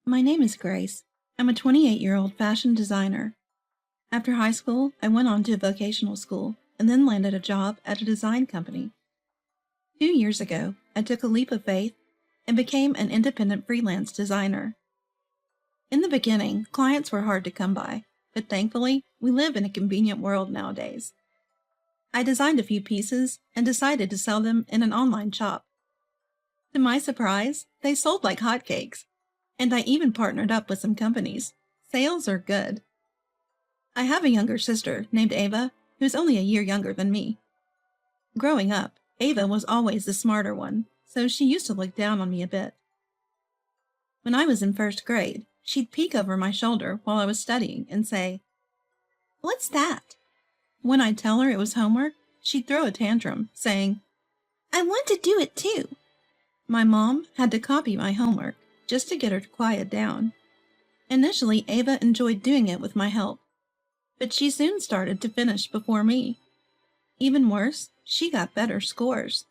My name is Grace. I'm a 28-year-old fashion designer. After high school, I went on to vocational school and then landed a job at a design company. 2 years ago, I took a leap of faith and became an independent freelance designer. In the beginning, clients were hard to come by, but thankfully, we live in a convenient world nowadays. I designed a few pieces and decided to sell them in an online shop. To my surprise, they sold like hotcakes, and I even partnered up with some companies. Sales are good. I have a younger sister named Ava, who's only a year younger than me. Growing up, Ava was always the smarter one, so she used to look down on me a bit. When I was in first grade, she'd peek over my shoulder while I was studying and say, "What's that?" When I'd tell her it was homework, she'd throw a tantrum, saying, "I want to do it too." My mom had to copy my homework just to get her to quiet down. Initially, Ava enjoyed doing it with my help, but she soon started to finish before me. Even worse, she got better scores.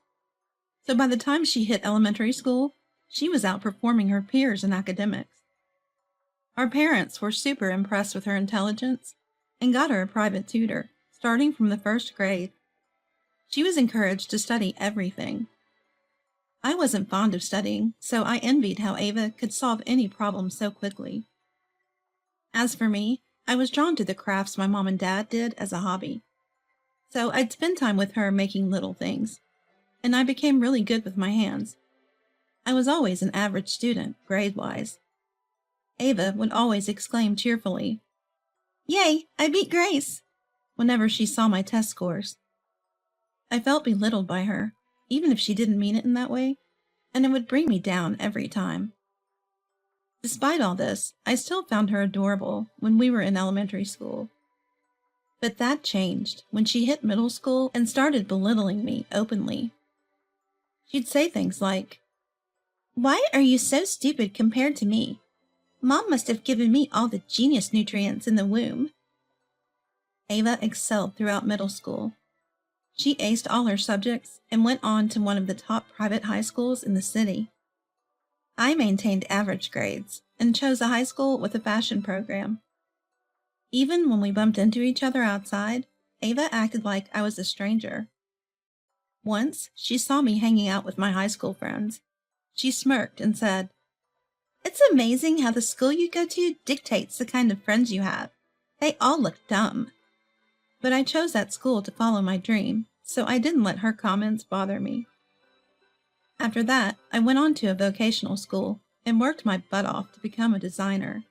So by the time she hit elementary school, she was outperforming her peers in academics. Our parents were super impressed with her intelligence and got her a private tutor, starting from the first grade. She was encouraged to study everything. I wasn't fond of studying, so I envied how Ava could solve any problem so quickly. As for me, I was drawn to the crafts my mom and dad did as a hobby. So I'd spend time with her making little things, and I became really good with my hands. I was always an average student, grade-wise. Ava would always exclaim cheerfully, "Yay, I beat Grace!" whenever she saw my test scores. I felt belittled by her, even if she didn't mean it in that way, and it would bring me down every time. Despite all this, I still found her adorable when we were in elementary school. But that changed when she hit middle school and started belittling me openly. She'd say things like, "Why are you so stupid compared to me? Mom must have given me all the genius nutrients in the womb." Ava excelled throughout middle school. She aced all her subjects and went on to one of the top private high schools in the city. I maintained average grades and chose a high school with a fashion program. Even when we bumped into each other outside, Ava acted like I was a stranger. Once, she saw me hanging out with my high school friends. She smirked and said, "It's amazing how the school you go to dictates the kind of friends you have. They all look dumb." But I chose that school to follow my dream, so I didn't let her comments bother me. After that, I went on to a vocational school and worked my butt off to become a designer.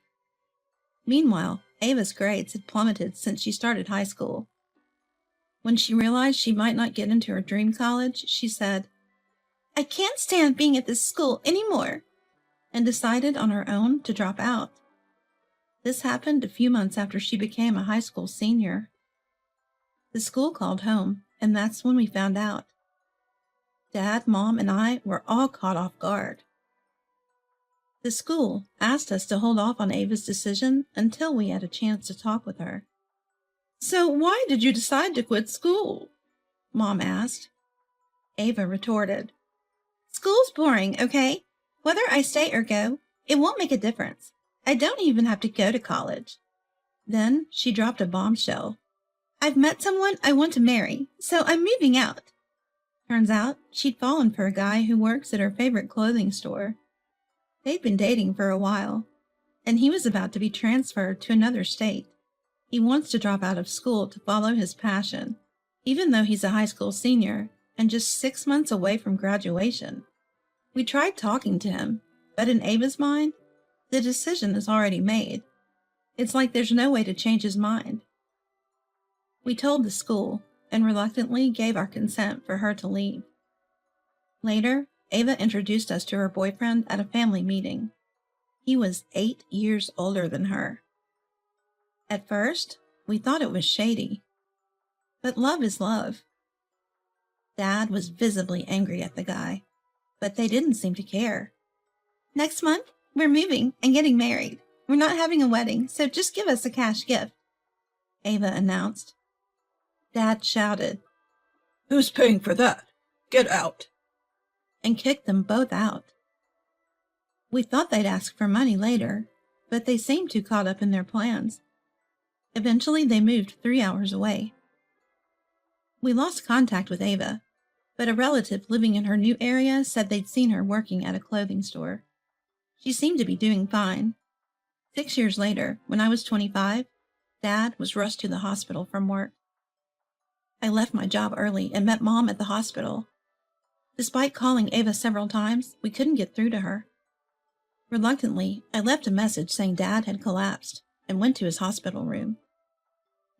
Meanwhile, Ava's grades had plummeted since she started high school. When she realized she might not get into her dream college, she said, "I can't stand being at this school anymore," and decided on her own to drop out. This happened a few months after she became a high school senior. The school called home, and that's when we found out. Dad, Mom, and I were all caught off guard. The school asked us to hold off on Ava's decision until we had a chance to talk with her. "So why did you decide to quit school?" Mom asked. Ava retorted, "School's boring, okay? Whether I stay or go, it won't make a difference. I don't even have to go to college." Then she dropped a bombshell. "I've met someone I want to marry, so I'm moving out." Turns out she'd fallen for a guy who works at her favorite clothing store. They'd been dating for a while, and he was about to be transferred to another state. He wants to drop out of school to follow his passion, even though he's a high school senior and just 6 months away from graduation. We tried talking to him, but in Ava's mind, the decision is already made. It's like there's no way to change his mind. We told the school and reluctantly gave our consent for her to leave. Later, Ava introduced us to her boyfriend at a family meeting. He was 8 years older than her. At first, we thought it was shady. But love is love. Dad was visibly angry at the guy, but they didn't seem to care. "Next month, we're moving and getting married. We're not having a wedding, so just give us a cash gift," Ava announced. Dad shouted, "Who's paying for that? Get out!" and kicked them both out. We thought they'd ask for money later, but they seemed too caught up in their plans. Eventually, they moved 3 hours away. We lost contact with Ava, but a relative living in her new area said they'd seen her working at a clothing store. She seemed to be doing fine. 6 years later, when I was 25, Dad was rushed to the hospital from work. I left my job early and met Mom at the hospital. Despite calling Ava several times, we couldn't get through to her. Reluctantly, I left a message saying Dad had collapsed and went to his hospital room.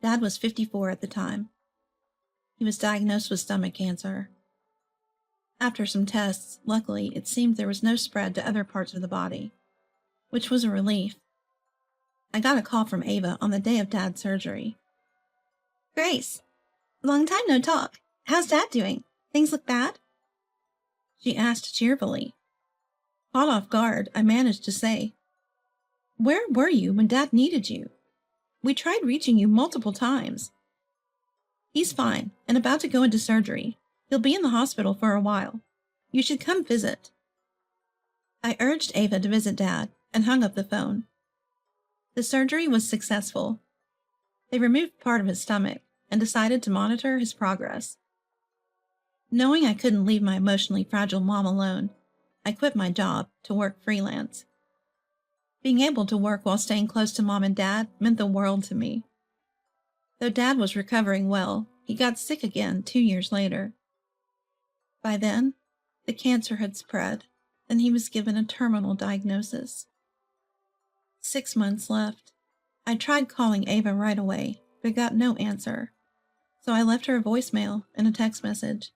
Dad was 54 at the time. He was diagnosed with stomach cancer. After some tests, luckily, it seemed there was no spread to other parts of the body, which was a relief. I got a call from Ava on the day of Dad's surgery. "Grace, long time no talk. How's Dad doing? Things look bad?" She asked cheerfully. Caught off guard, I managed to say, "Where were you when Dad needed you? We tried reaching you multiple times." "He's fine and about to go into surgery. He'll be in the hospital for a while. You should come visit." I urged Ava to visit Dad and hung up the phone. The surgery was successful. They removed part of his stomach and decided to monitor his progress. Knowing I couldn't leave my emotionally fragile mom alone, I quit my job to work freelance. Being able to work while staying close to Mom and Dad meant the world to me. Though Dad was recovering well, he got sick again 2 years later. By then, the cancer had spread, and he was given a terminal diagnosis. 6 months left. I tried calling Ava right away, but got no answer. So I left her a voicemail and a text message.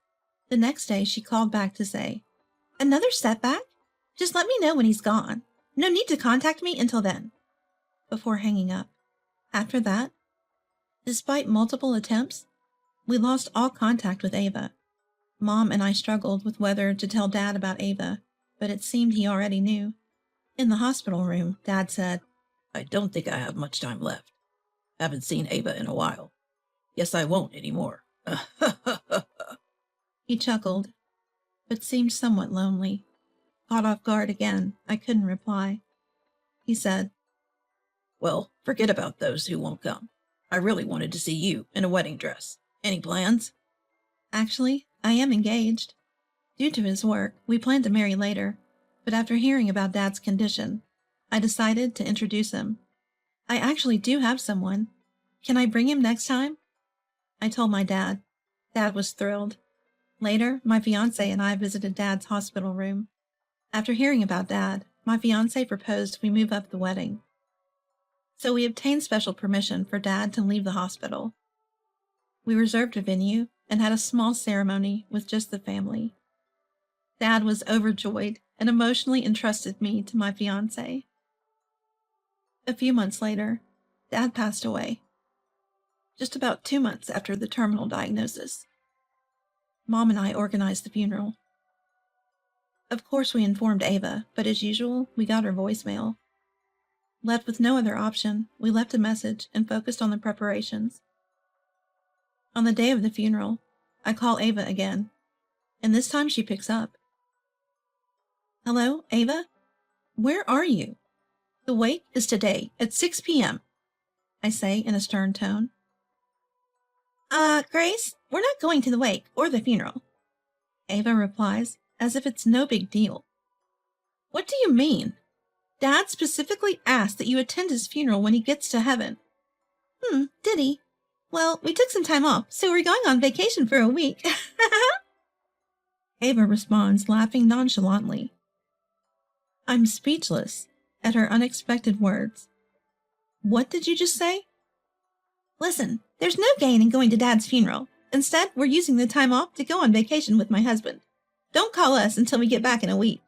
The next day, she called back to say, "Another setback? Just let me know when he's gone. No need to contact me until then," before hanging up. After that, despite multiple attempts, we lost all contact with Ava. Mom and I struggled with whether to tell Dad about Ava, but it seemed he already knew. In the hospital room, Dad said, "I don't think I have much time left. Haven't seen Ava in a while. Guess I won't anymore." He chuckled, but seemed somewhat lonely. Caught off guard again, I couldn't reply. He said, "Well, forget about those who won't come. I really wanted to see you in a wedding dress. Any plans?" "Actually, I am engaged. Due to his work, we plan to marry later, but after hearing about Dad's condition, I decided to introduce him. I actually do have someone. Can I bring him next time?" I told my dad. Dad was thrilled. Later, my fiancé and I visited Dad's hospital room. After hearing about Dad, my fiancé proposed we move up the wedding. So we obtained special permission for Dad to leave the hospital. We reserved a venue and had a small ceremony with just the family. Dad was overjoyed and emotionally entrusted me to my fiancé. A few months later, Dad passed away, just about 2 months after the terminal diagnosis. Mom and I organized the funeral. Of course, we informed Ava, but as usual, we got her voicemail. Left with no other option, we left a message and focused on the preparations. On the day of the funeral, I call Ava again, and this time she picks up. "Hello, Ava? Where are you? The wake is today at 6 p.m., I say in a stern tone. Grace, we're not going to the wake or the funeral," Ava replies, as if it's no big deal. "What do you mean? Dad specifically asked that you attend his funeral when he gets to heaven." Did he? Well, we took some time off, so we're going on vacation for a week." Ava responds, laughing nonchalantly. I'm speechless at her unexpected words. "What did you just say?" "Listen, there's no gain in going to Dad's funeral. Instead, we're using the time off to go on vacation with my husband. Don't call us until we get back in a week."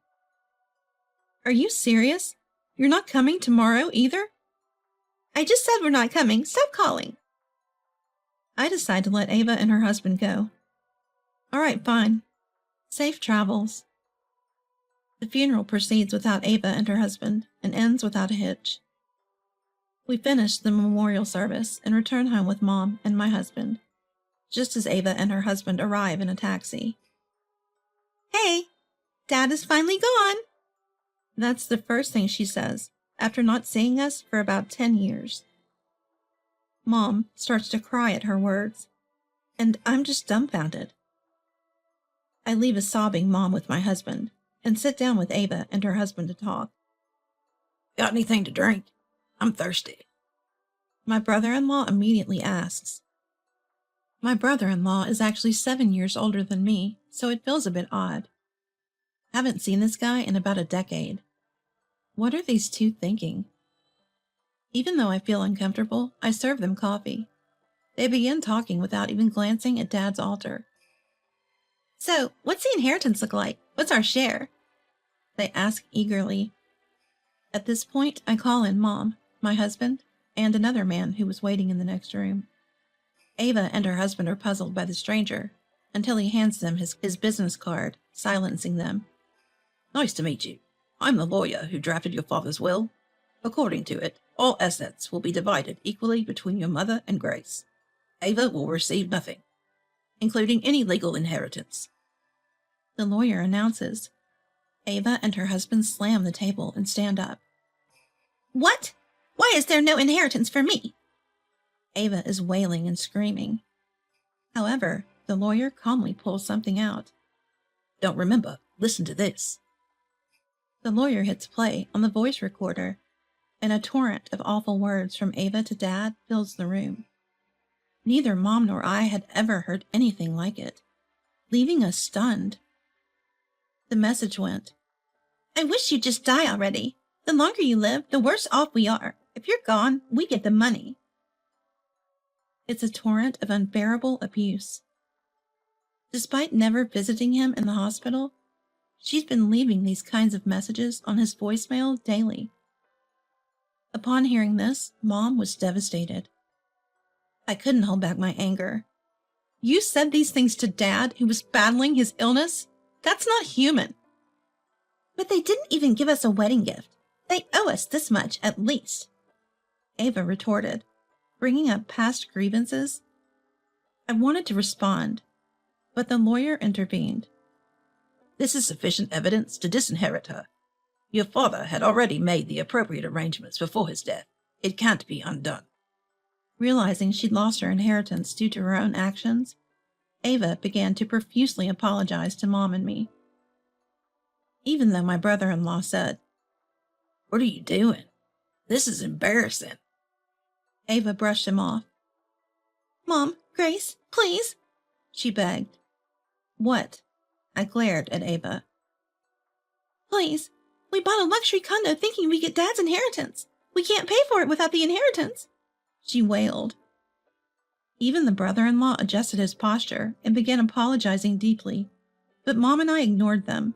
"Are you serious? You're not coming tomorrow either?" "I just said we're not coming. Stop calling." I decide to let Ava and her husband go. "All right, fine. Safe travels." The funeral proceeds without Ava and her husband and ends without a hitch. We finish the memorial service and return home with Mom and my husband, just as Ava and her husband arrive in a taxi. "Hey, Dad is finally gone," That's the first thing she says, after not seeing us for about 10 years. Mom starts to cry at her words, and I'm just dumbfounded. I leave a sobbing mom with my husband and sit down with Ava and her husband to talk. Got anything to drink? I'm thirsty. My brother-in-law immediately asks. My brother-in-law is actually 7 years older than me, so it feels a bit odd. Haven't seen this guy in about a decade. What are these two thinking? Even though I feel uncomfortable, I serve them coffee. They begin talking without even glancing at Dad's altar. So, what's the inheritance look like? What's our share? They ask eagerly. At this point, I call in Mom, my husband, and another man who was waiting in the next room. Ava and her husband are puzzled by the stranger until he hands them his business card, silencing them. Nice to meet you. I'm the lawyer who drafted your father's will. According to it, all assets will be divided equally between your mother and Grace. Ava will receive nothing, including any legal inheritance. The lawyer announces. Ava and her husband slam the table and stand up. What? Why is there no inheritance for me? Ava is wailing and screaming. However, the lawyer calmly pulls something out. Don't remember. Listen to this. The lawyer hits play on the voice recorder, and a torrent of awful words from Ava to Dad fills the room. Neither Mom nor I had ever heard anything like it, leaving us stunned. The message went, I wish you'd just die already. The longer you live, the worse off we are. If you're gone, we get the money. It's a torrent of unbearable abuse. Despite never visiting him in the hospital, she's been leaving these kinds of messages on his voicemail daily. Upon hearing this, Mom was devastated. I couldn't hold back my anger. You said these things to Dad, who was battling his illness? That's not human. But they didn't even give us a wedding gift. They owe us this much at least. Ava retorted, bringing up past grievances. I wanted to respond, but the lawyer intervened. This is sufficient evidence to disinherit her. Your father had already made the appropriate arrangements before his death. It can't be undone. Realizing she'd lost her inheritance due to her own actions, Ava began to profusely apologize to Mom and me. Even though my brother-in-law said, What are you doing? This is embarrassing. Ava brushed him off. Mom, Grace, please, she begged. What? I glared at Ava. Please, we bought a luxury condo thinking we'd get Dad's inheritance. We can't pay for it without the inheritance, she wailed. Even the brother-in-law adjusted his posture and began apologizing deeply, but Mom and I ignored them.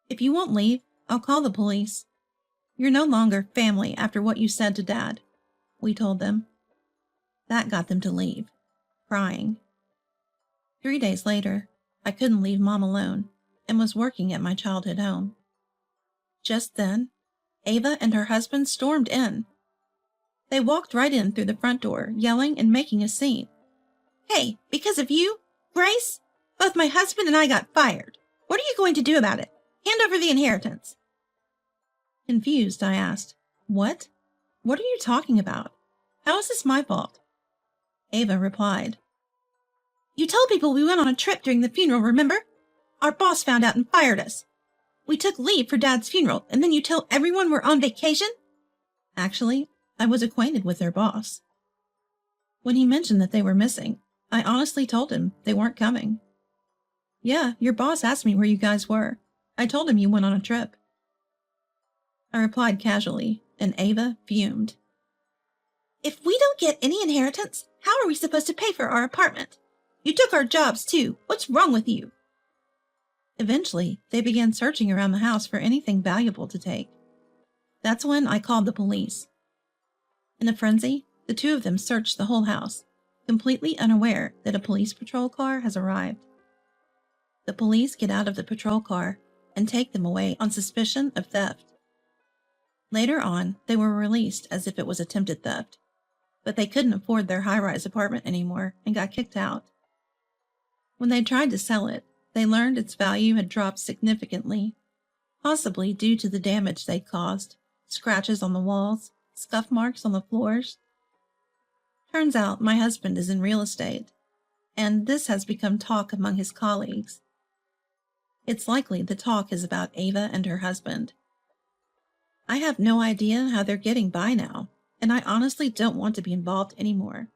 If you won't leave, I'll call the police. You're no longer family after what you said to Dad, we told them. That got them to leave, crying. 3 days later, I couldn't leave Mom alone and was working at my childhood home. Just then, Ava and her husband stormed in. They walked right in through the front door, yelling and making a scene. Hey, because of you, Grace, both my husband and I got fired. What are you going to do about it? Hand over the inheritance. Confused, I asked, What? What are you talking about? How is this my fault? Ava replied, You told people we went on a trip during the funeral, remember? Our boss found out and fired us. We took leave for Dad's funeral, and then you tell everyone we're on vacation? Actually, I was acquainted with their boss. When he mentioned that they were missing, I honestly told him they weren't coming. Yeah, your boss asked me where you guys were. I told him you went on a trip. I replied casually, and Ava fumed. If we don't get any inheritance, how are we supposed to pay for our apartment? You took our jobs, too. What's wrong with you? Eventually, they began searching around the house for anything valuable to take. That's when I called the police. In a frenzy, the two of them searched the whole house, completely unaware that a police patrol car has arrived. The police get out of the patrol car and take them away on suspicion of theft. Later on, they were released as if it was attempted theft, but they couldn't afford their high-rise apartment anymore and got kicked out. When they tried to sell it, they learned its value had dropped significantly. possibly due to the damage they caused, scratches on the walls, scuff marks on the floors. Turns out my husband is in real estate, and this has become talk among his colleagues. It's likely the talk is about Ava and her husband. I have no idea how they're getting by now, and I honestly don't want to be involved anymore.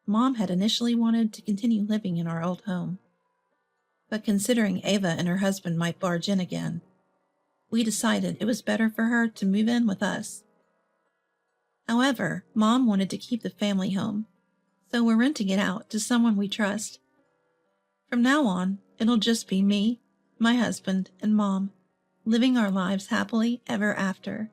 Mom had initially wanted to continue living in our old home, but considering Ava and her husband might barge in again, we decided it was better for her to move in with us. However, Mom wanted to keep the family home, so we're renting it out to someone we trust. From now on, it'll just be me, my husband, and Mom, living our lives happily ever after.